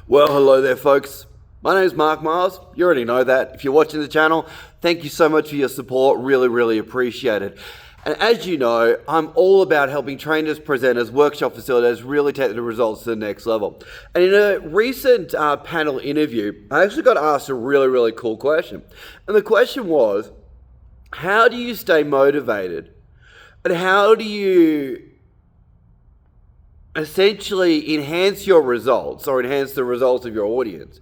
Well, hello there, folks. My name is Mark Miles. You already know that. If you're watching the channel, thank you so much for your support. Really appreciate it. And as you know, I'm all about helping trainers, presenters, workshop facilitators really take the results to the next level. And in a recent panel interview, I actually got asked a really cool question. And the question was, how do you stay motivated? And how do you essentially enhance your results or enhance the results of your audience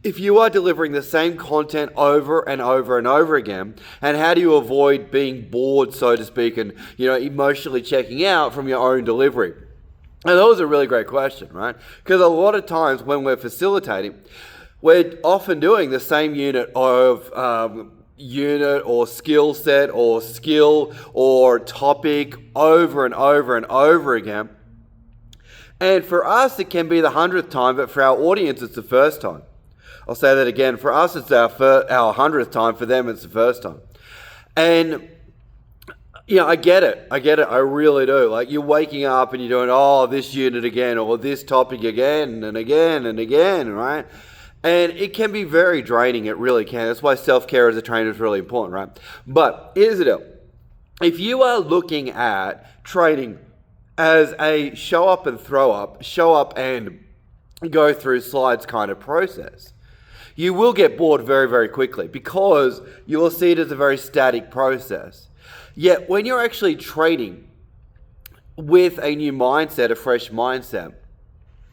if you are delivering the same content over and over again? And how do you avoid being bored, so to speak, and emotionally checking out from your own delivery? And that was a really great question, right? Because a lot of times when we're facilitating, we're often doing the same unit of unit or skill set or skill or topic over and over again. And for us, it can be the 100th time, but for our audience, it's the first time. I'll say that again. For us, it's our 100th time. For them, it's the first time. And, I get it. I really do. Like, you're waking up and you're doing, this unit again, or this topic again and again, right? And it can be very draining. It really can. That's why self-care as a trainer is really important, right? But here's the deal. If you are looking at training as a show up and go through slides kind of process, you will get bored very quickly because you will see it as a very static process. Yet when you're actually training with a new mindset, a fresh mindset,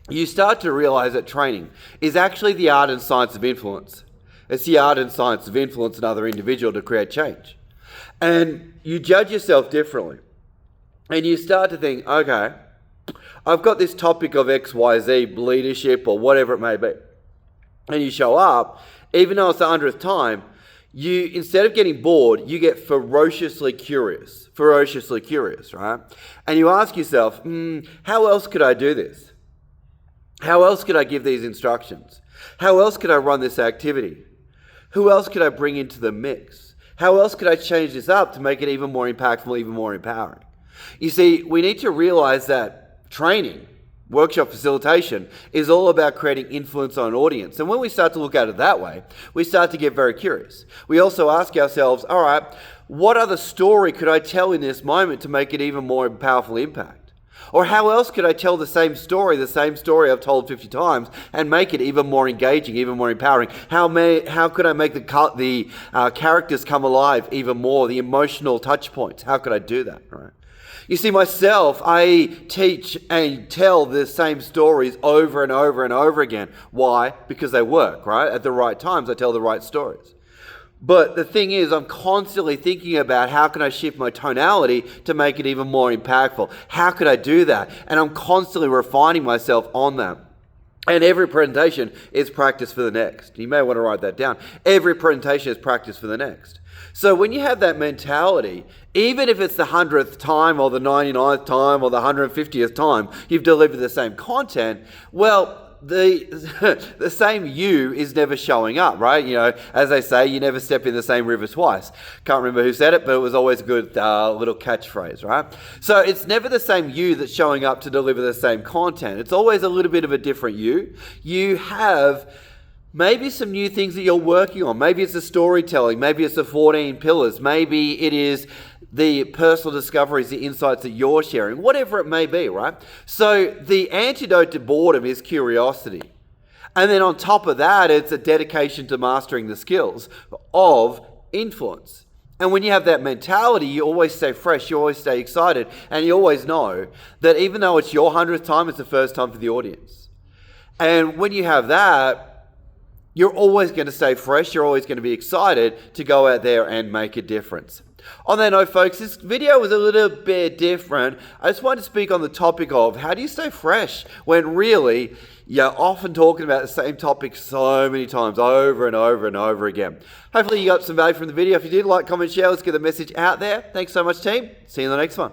you start to realize that training is actually the art and science of influence. It's the art and science of influence another individual to create change. And you judge yourself differently. And you start to think, okay, I've got this topic of XYZ, leadership or whatever it may be. And you show up, even though it's the 100th time, you, instead of getting bored, you get ferociously curious, right? And you ask yourself, how else could I do this? How else could I give these instructions? How else could I run this activity? Who else could I bring into the mix? How else could I change this up to make it even more impactful, even more empowering? You see, we need to realize that training, workshop facilitation, is all about creating influence on an audience. And when we start to look at it that way, we start to get very curious. We also ask ourselves, all right, what other story could I tell in this moment to make it even more powerful impact? Or how else could I tell the same story I've told 50 times and make it even more engaging, even more empowering? How could I make the characters come alive even more, the emotional touch points? How could I do that, right? You see, myself, I teach and tell the same stories over and over again. Why? Because they work, right? At the right times, I tell the right stories. But the thing is, I'm constantly thinking about how can I shift my tonality to make it even more impactful? How could I do that? And I'm constantly refining myself on that. And every presentation is practice for the next. You may want to write that down. Every presentation is practice for the next. So when you have that mentality, even if it's the 100th time or the 99th time or the 150th time you've delivered the same content, well, the same you is never showing up, right? As they say, you never step in the same river twice. Can't remember who said it, but it was always a good little catchphrase, right? So it's never the same you that's showing up to deliver the same content. It's always a little bit of a different you. You have maybe some new things that you're working on. Maybe it's the storytelling. Maybe it's the 14 pillars. Maybe it is the personal discoveries, the insights that you're sharing, whatever it may be, right? So the antidote to boredom is curiosity. And then on top of that, it's a dedication to mastering the skills of influence. And when you have that mentality, you always stay fresh, you always stay excited, and you always know that even though it's your 100th time, it's the first time for the audience. And when you have that, you're always going to stay fresh. You're always going to be excited to go out there and make a difference. On that note, folks, this video was a little bit different. I just wanted to speak on the topic of how do you stay fresh when really you're often talking about the same topic so many times over and over again. Hopefully you got some value from the video. If you did, like, comment, share. Let's get the message out there. Thanks so much, team. See you in the next one.